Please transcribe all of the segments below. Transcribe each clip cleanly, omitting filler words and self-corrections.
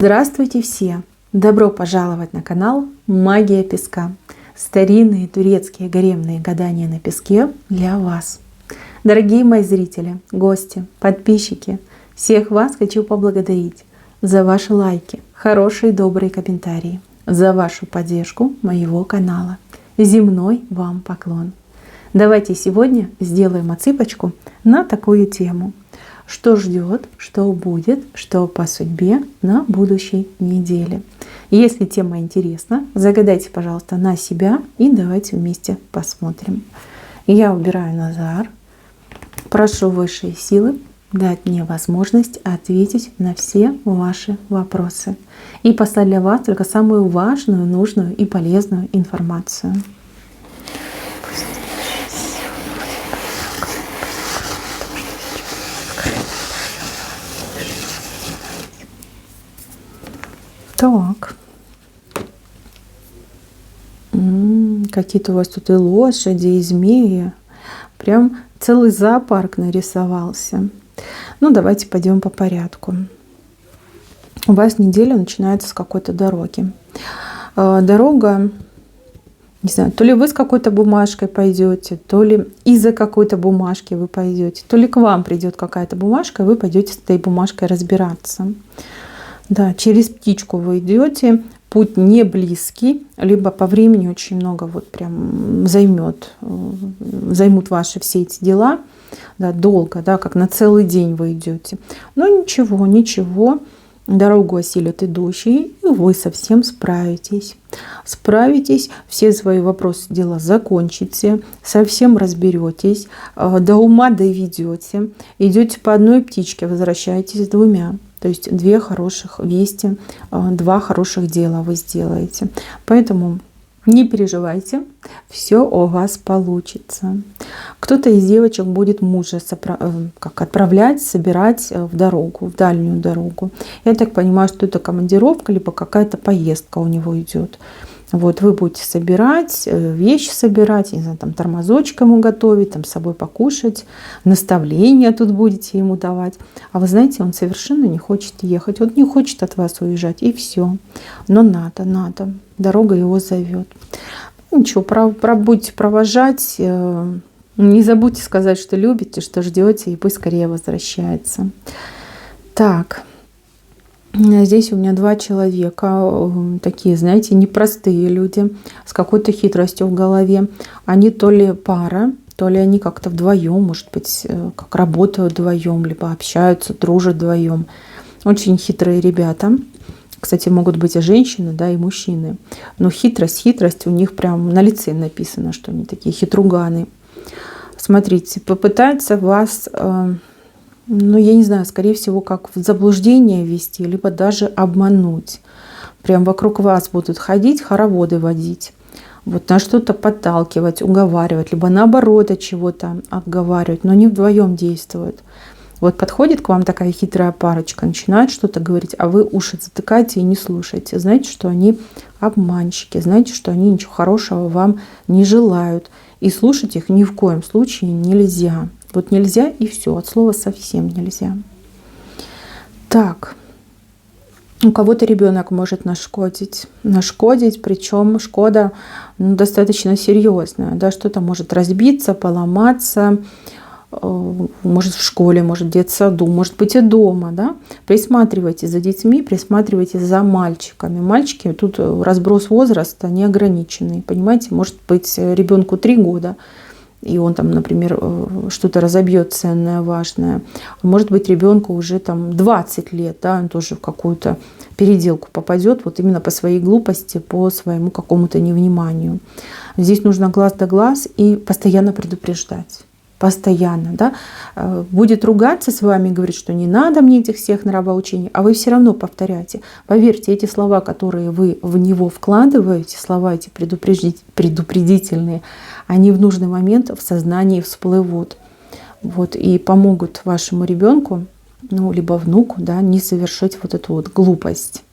Здравствуйте все! Добро пожаловать на канал Магия Песка. Старинные турецкие гаремные гадания на песке для вас. Дорогие мои зрители, гости, подписчики, всех вас хочу поблагодарить за ваши лайки, хорошие добрые комментарии, за вашу поддержку моего канала. Земной вам поклон. Давайте сегодня сделаем отсыпочку на такую тему. Что ждет, что будет, что по судьбе на будущей неделе. Если тема интересна, загадайте, пожалуйста, на себя и давайте вместе посмотрим. Я убираю Назар. Прошу высшие силы дать мне возможность ответить на все ваши вопросы и послать для вас только самую важную, нужную и полезную информацию. Так. Какие-то у вас тут и лошади, и змеи. Прям целый зоопарк нарисовался. Ну, давайте пойдем по порядку. У вас неделя начинается с какой-то дороги. Дорога, не знаю, то ли вы с какой-то бумажкой пойдете, то ли из-за какой-то бумажки вы пойдете, то ли к вам придет какая-то бумажка, и вы пойдете с этой бумажкой разбираться. Да, через птичку вы идете, путь не близкий, либо по времени очень много вот прям займут ваши все эти дела, да, долго, да, как на целый день вы идете. Но ничего, дорогу осилит идущий, и вы совсем справитесь. Справитесь, все свои вопросы, дела закончите, совсем разберетесь, до ума доведете, идете по одной птичке, возвращаетесь с двумя. То есть две хороших вести, два хороших дела вы сделаете. Поэтому не переживайте, все у вас получится. Кто-то из девочек будет мужа отправлять, собирать в дорогу, в дальнюю дорогу. Я так понимаю, что это командировка, либо какая-то поездка у него идет. Вот вы будете собирать, вещи собирать, не знаю, там тормозочек ему готовить, там с собой покушать, наставления тут будете ему давать. А вы знаете, он совершенно не хочет ехать, он не хочет от вас уезжать, и все. Но надо, дорога его зовет. Ничего, будете провожать, не забудьте сказать, что любите, что ждете, и пусть скорее возвращается. Так. Здесь у меня два человека, такие, знаете, непростые люди, с какой-то хитростью в голове. Они то ли пара, то ли они как-то вдвоем, может быть, как работают вдвоем, либо общаются, дружат вдвоем. Очень хитрые ребята. Кстати, могут быть и женщины, да, и мужчины. Но хитрость у них прям на лице написано, что они такие хитруганы. Смотрите, попытаются вас... я не знаю, скорее всего, как в заблуждение ввести, либо даже обмануть. Прям вокруг вас будут ходить, хороводы водить. Вот на что-то подталкивать, уговаривать, либо наоборот от чего-то отговаривать, но не вдвоем действуют. Вот подходит к вам такая хитрая парочка, начинает что-то говорить, а вы уши затыкаете и не слушаете. Знаете, что они обманщики, знаете, что они ничего хорошего вам не желают. И слушать их ни в коем случае нельзя. Вот нельзя и все, от слова совсем нельзя. Так, у кого-то ребенок может нашкодить, причем шкода достаточно серьезная, да, что-то может разбиться, поломаться, может в школе, может в детсаду, может быть и дома, да. Присматривайте за детьми, присматривайте за мальчиками. Мальчики, тут разброс возраста неограниченный, понимаете, может быть ребенку 3 года, и он там, например, что-то разобьет ценное, важное. Может быть, ребенку уже там 20 лет, да, он тоже в какую-то переделку попадет, вот именно по своей глупости, по своему какому-то невниманию. Здесь нужно глаз да глаз и постоянно предупреждать. Постоянно, да, будет ругаться с вами, говорит, что не надо мне этих всех нравоучений, а вы все равно повторяйте. Поверьте, эти слова, которые вы в него вкладываете, слова эти предупредительные, они в нужный момент в сознании всплывут. Вот, и помогут вашему ребенку, ну, либо внуку, да, не совершить вот эту вот глупость.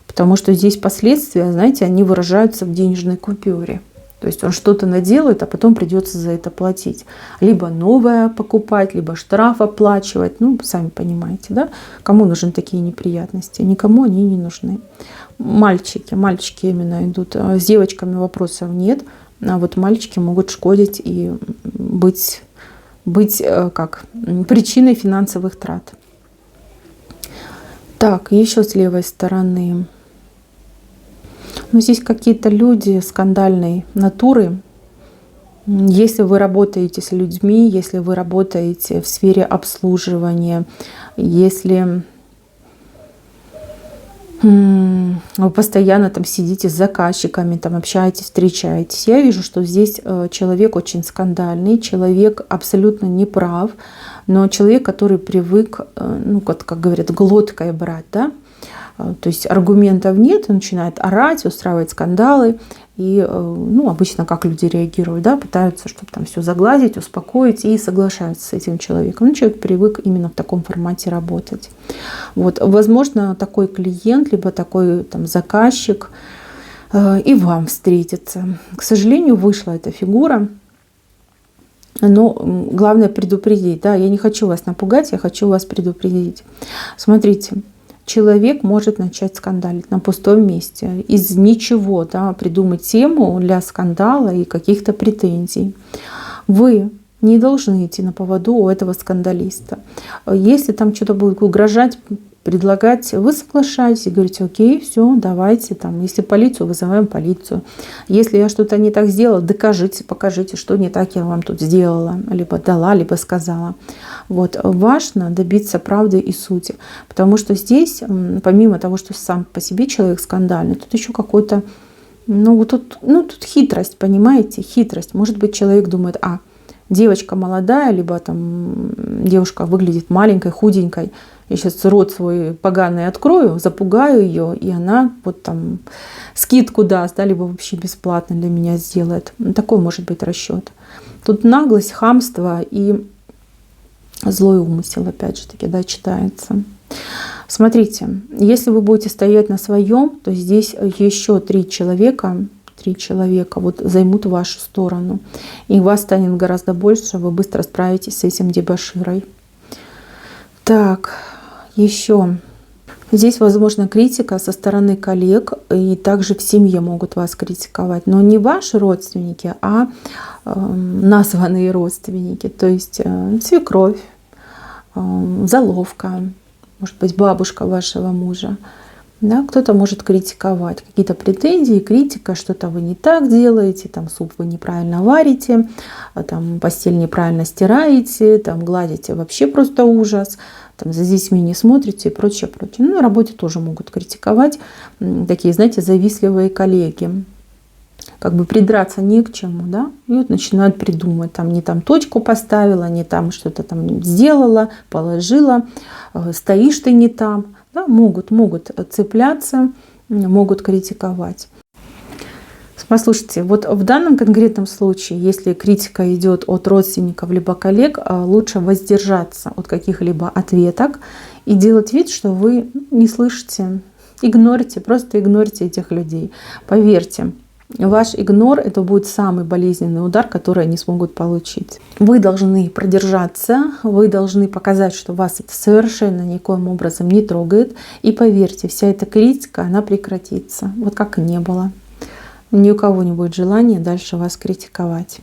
Потому что здесь последствия, знаете, они выражаются в денежной купюре. То есть он что-то наделает, а потом придется за это платить. Либо новое покупать, либо штраф оплачивать. Ну, сами понимаете, да? Кому нужны такие неприятности? Никому они не нужны. Мальчики именно идут. С девочками вопросов нет. А вот мальчики могут шкодить и быть как причиной финансовых трат. Так, еще с левой стороны. Но здесь какие-то люди скандальной натуры. Если вы работаете с людьми, если вы работаете в сфере обслуживания, если вы постоянно там сидите с заказчиками, там общаетесь, встречаетесь, я вижу, что здесь человек очень скандальный, человек абсолютно неправ, но человек, который привык, ну, как говорят, глоткой брать, да, то есть аргументов нет, он начинает орать, устраивать скандалы. И, ну, обычно как люди реагируют, да, пытаются, чтобы там все загладить, успокоить и соглашаются с этим человеком. Ну, человек привык именно в таком формате работать. Вот, возможно, такой клиент, либо такой там заказчик и вам встретится. К сожалению, вышла эта фигура. Но главное предупредить, да, я не хочу вас напугать, я хочу вас предупредить. Смотрите. Человек может начать скандалить на пустом месте, из ничего, да, придумать тему для скандала и каких-то претензий. Вы не должны идти на поводу у этого скандалиста. Если там что-то будет угрожать, предлагать, вы соглашаетесь и говорите: окей, все, давайте, там, если полицию, вызываем полицию. Если я что-то не так сделала, докажите, покажите, что не так я вам тут сделала, либо дала, либо сказала. Вот. Важно добиться правды и сути, потому что здесь, помимо того, что сам по себе человек скандальный, тут еще какой-то, тут хитрость, понимаете, хитрость. Может быть, человек думает: девочка молодая, либо там девушка выглядит маленькой, худенькой, я сейчас рот свой поганый открою, запугаю ее, и она вот там скидку даст, да, либо вообще бесплатно для меня сделает. Такой может быть расчет. Тут наглость, хамство и злой умысел, опять же таки, да, читается. Смотрите, если вы будете стоять на своем, то здесь еще три человека вот займут вашу сторону. И вас станет гораздо больше, вы быстро справитесь с этим дебоширой. Так, еще. Здесь, возможно, критика со стороны коллег, и также в семье могут вас критиковать. Но не ваши родственники, а названные родственники. То есть свекровь, заловка, может быть, бабушка вашего мужа. Да, кто-то может критиковать, какие-то претензии, критика, что-то вы не так делаете, там суп вы неправильно варите, там постель неправильно стираете, там гладите, вообще просто ужас, там за детьми не смотрите и прочее, прочее. Ну, на работе тоже могут критиковать такие, знаете, завистливые коллеги. Как бы придраться не к чему, да, и вот начинают придумать, там не там точку поставила, не там что-то там сделала, положила, стоишь ты не там. Да, могут цепляться, могут критиковать. Послушайте, вот в данном конкретном случае, если критика идет от родственников либо коллег, лучше воздержаться от каких-либо ответок и делать вид, что вы не слышите. Просто игнорите этих людей. Поверьте, ваш игнор — это будет самый болезненный удар, который они смогут получить. Вы должны продержаться, вы должны показать, что вас это совершенно никоим образом не трогает. И поверьте, вся эта критика, она прекратится. Вот как и не было. Ни у кого не будет желания дальше вас критиковать.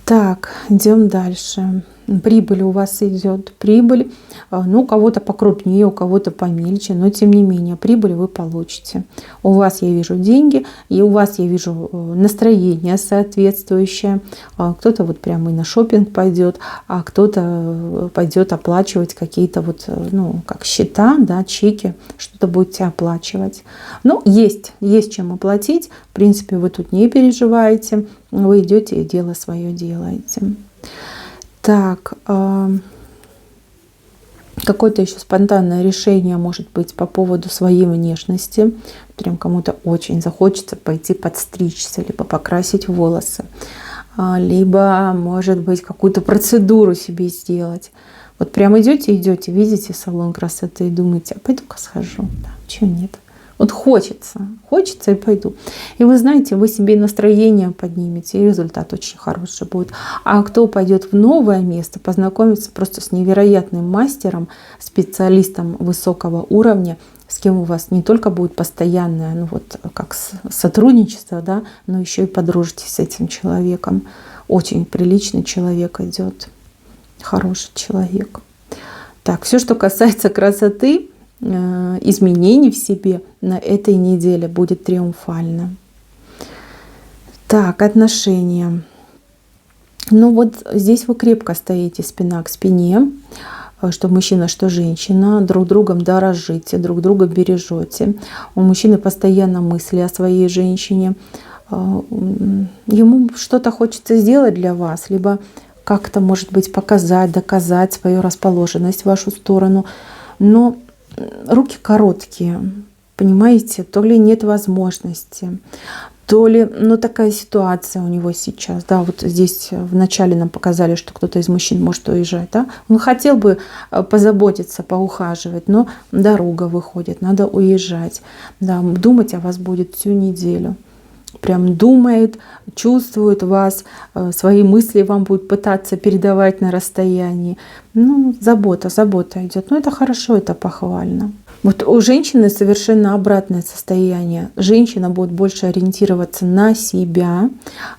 Так, идем дальше. Прибыль у вас идет. Прибыль, у кого-то покрупнее, у кого-то помельче, но тем не менее прибыль вы получите. У вас я вижу деньги, и у вас я вижу настроение соответствующее. Кто-то вот прямо и на шопинг пойдет, а кто-то пойдет оплачивать какие-то вот, как счета, да, чеки, что-то будете оплачивать. Но есть чем оплатить. В принципе, вы тут не переживаете. Вы идете и дело свое делаете. Так, какое-то еще спонтанное решение может быть по поводу своей внешности. Прям кому-то очень захочется пойти подстричься, либо покрасить волосы, либо, может быть, какую-то процедуру себе сделать. Вот прям идете, видите салон красоты и думаете: а пойду-ка схожу. Да, чего нет? Вот хочется и пойду. И вы знаете, вы себе настроение поднимете, и результат очень хороший будет. А кто пойдет в новое место, познакомится просто с невероятным мастером, специалистом высокого уровня, с кем у вас не только будет постоянное, ну вот как сотрудничество, да, но еще и подружитесь с этим человеком. Очень приличный человек идет, хороший человек. Так, все, что касается красоты, изменений в себе на этой неделе будет триумфально. Так, отношения. Ну вот здесь вы крепко стоите спина к спине, что мужчина, что женщина, друг другом дорожите, друг друга бережете. У мужчины постоянно мысли о своей женщине. Ему что-то хочется сделать для вас, либо как-то, может быть, показать, доказать свою расположенность в вашу сторону. Но руки короткие, понимаете, то ли нет возможности, то ли, ну, такая ситуация у него сейчас, да, вот здесь вначале нам показали, что кто-то из мужчин может уезжать, да, он хотел бы позаботиться, поухаживать, но дорога выходит, надо уезжать, да, думать о вас будет всю неделю. Прям думает, чувствует вас, свои мысли вам будет пытаться передавать на расстоянии. Ну, забота идет. Но это хорошо, это похвально. Вот у женщины совершенно обратное состояние. Женщина будет больше ориентироваться на себя,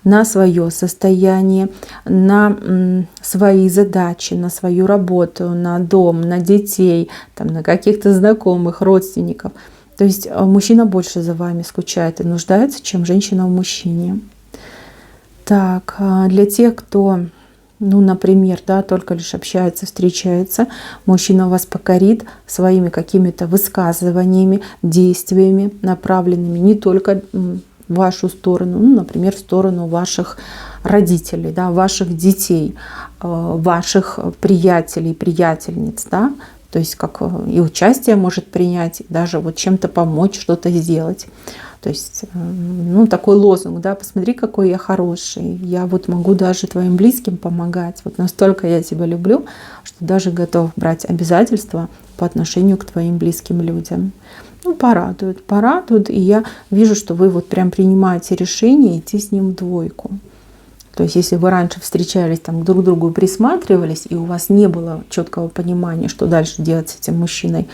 на свое состояние, на свои задачи, на свою работу, на дом, на детей, там, на каких-то знакомых, родственников. То есть мужчина больше за вами скучает и нуждается, чем женщина в мужчине. Так, для тех, кто, ну, например, да, только лишь общается, встречается, мужчина вас покорит своими какими-то высказываниями, действиями, направленными не только в вашу сторону, ну, например, в сторону ваших родителей, да, ваших детей, ваших приятелей, приятельниц, да. То есть как и участие может принять, и даже вот чем-то помочь, что-то сделать. То есть, ну, такой лозунг, да, посмотри, какой я хороший. Я вот могу даже твоим близким помогать. Вот настолько я тебя люблю, что даже готов брать обязательства по отношению к твоим близким людям. Ну, порадует. И я вижу, что вы вот прям принимаете решение идти с ним в двойку. То есть, если вы раньше встречались, там, друг к другу присматривались, и у вас не было четкого понимания, что дальше делать с этим мужчиной,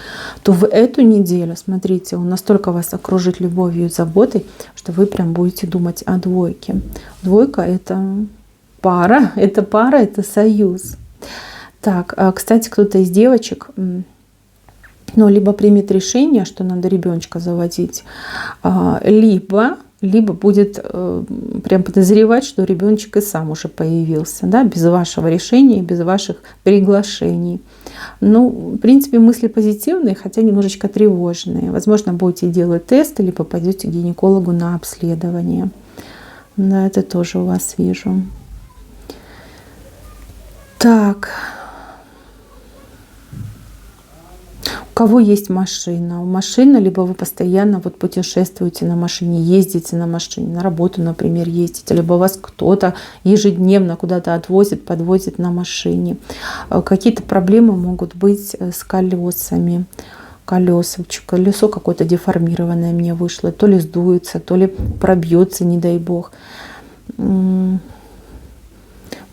то в эту неделю, смотрите, он настолько вас окружит любовью и заботой, что вы прям будете думать о двойке. Двойка — это пара, это союз. Так, кстати, кто-то из девочек, ну, либо примет решение, что надо ребеночка заводить, либо будет прям подозревать, что ребеночек и сам уже появился, да, без вашего решения, без ваших приглашений. Ну, в принципе, мысли позитивные, хотя немножечко тревожные. Возможно, будете делать тесты, либо пойдете к гинекологу на обследование. Да, это тоже у вас вижу. Так. У кого есть машина? Машина, либо вы постоянно вот путешествуете на машине, ездите на машине, на работу, например, ездите, либо вас кто-то ежедневно куда-то отвозит, подвозит на машине. Какие-то проблемы могут быть с колесами. Колесо какое-то деформированное мне вышло, то ли сдуется, то ли пробьется, не дай бог.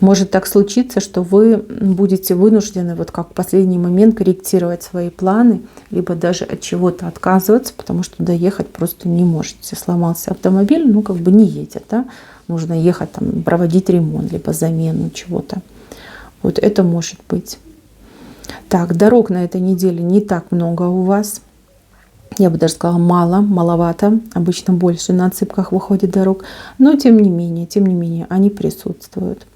Может так случиться, что вы будете вынуждены вот как в последний момент корректировать свои планы, либо даже от чего-то отказываться, потому что доехать просто не можете. Сломался автомобиль, ну как бы не едет, да? Нужно ехать там, проводить ремонт, либо замену чего-то. Вот это может быть. Так, дорог на этой неделе не так много у вас. Я бы даже сказала, маловато. Обычно больше на отсыпках выходит дорог. Но тем не менее, они присутствуют.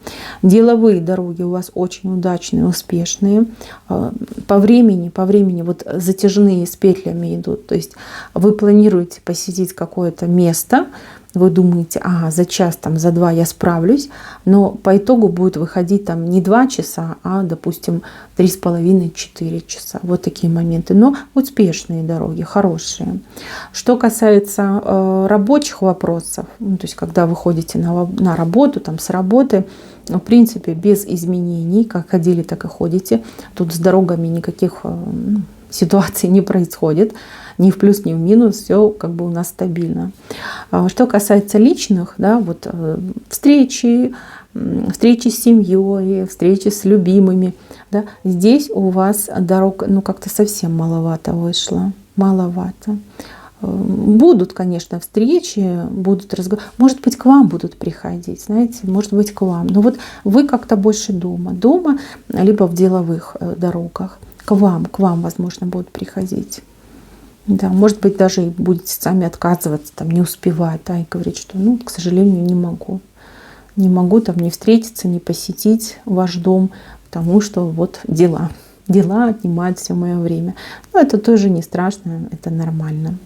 Деловые дороги у вас очень удачные, успешные. По времени вот затяжные с петлями идут. То есть вы планируете посетить какое-то место, вы думаете, ага, за час, там, за 2 я справлюсь, но по итогу будет выходить там не 2 часа, а, допустим, 3,5-4 часа. Вот такие моменты. Но успешные дороги, хорошие. Что касается рабочих вопросов, ну, то есть когда вы ходите на работу, там, с работы, в принципе, без изменений, как ходили, так и ходите. Тут с дорогами никаких ситуаций не происходит. ни в плюс, ни в минус, все как бы у нас стабильно. Что касается личных, да, вот встречи с семьей, встречи с любимыми, да, здесь у вас дорог, ну, как-то совсем маловато вышло, маловато. Будут, конечно, встречи, будут разговоры. Может быть, к вам будут приходить, знаете, может быть, к вам. Но вот вы как-то больше дома, либо в деловых дорогах. К вам, возможно, будут приходить. Да, может быть, даже и будете сами отказываться, там, не успевать, да, и говорить, что, ну, к сожалению, не могу. Не могу там не встретиться, не посетить ваш дом, потому что вот дела. Дела отнимают все мое время. Но это тоже не страшно, это нормально.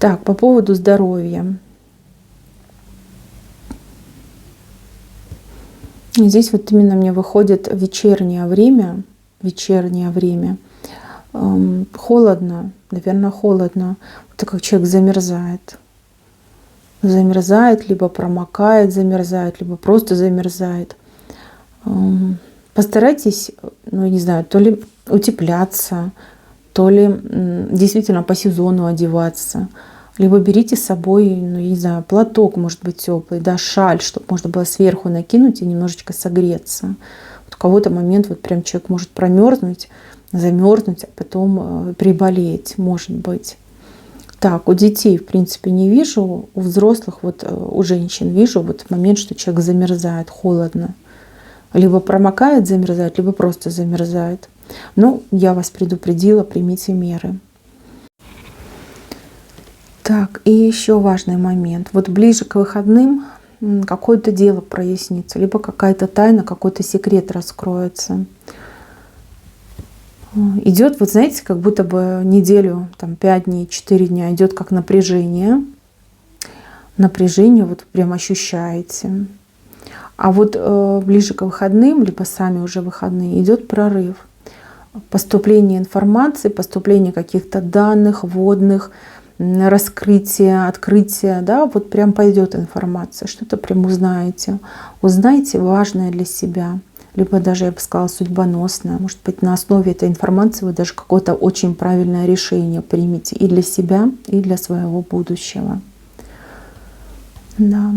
Так, по поводу здоровья. Здесь вот именно мне выходит вечернее время. Холодно, наверное, холодно. Это как человек замерзает. Замерзает, либо промокает, замерзает, либо просто замерзает. Постарайтесь, ну, я не знаю, то ли утепляться, то ли действительно по сезону одеваться. Либо берите с собой, ну, я не знаю, платок, может быть, теплый, да, шаль, чтобы можно было сверху накинуть и немножечко согреться. Вот у кого-то момент вот прям человек может промерзнуть, замерзнуть, а потом приболеть, может быть. Так, у детей, в принципе, не вижу, у взрослых, вот у женщин вижу вот момент, что человек замерзает, холодно. Либо промокает, замерзает, либо просто замерзает. Но я вас предупредила, примите меры. Так, и еще важный момент. Вот ближе к выходным какое-то дело прояснится, либо какая-то тайна, какой-то секрет раскроется. Идет, вот знаете, как будто бы неделю, там 5 дней, 4 дня идет как напряжение. Напряжение вот прям ощущаете. А вот ближе к выходным, либо сами уже выходные, идет прорыв. Поступление информации, поступление каких-то данных, вводных, раскрытие, открытие, да, вот прям пойдет информация, что-то прям узнаете. Узнаете важное для себя, либо даже, я бы сказала, судьбоносное. Может быть, на основе этой информации вы даже какое-то очень правильное решение примете и для себя, и для своего будущего. Да.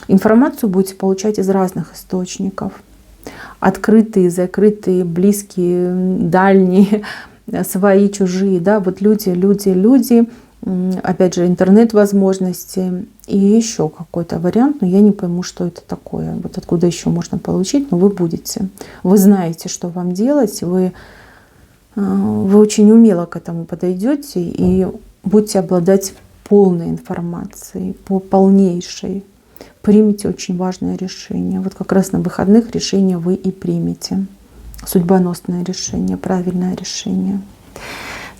Информацию будете получать из разных источников. Открытые, закрытые, близкие, дальние, свои, чужие. Да? Вот люди. Опять же, интернет-возможности. И еще какой-то вариант, но я не пойму, что это такое. Вот откуда еще можно получить, но вы будете. Вы знаете, что вам делать. Вы очень умело к этому подойдете и будете обладать полной информацией, полнейшей. Примите очень важное решение. Вот как раз на выходных решение вы и примете. Судьбоносное решение, правильное решение.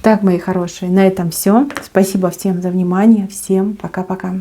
Так, мои хорошие, на этом все. Спасибо всем за внимание. Всем пока-пока.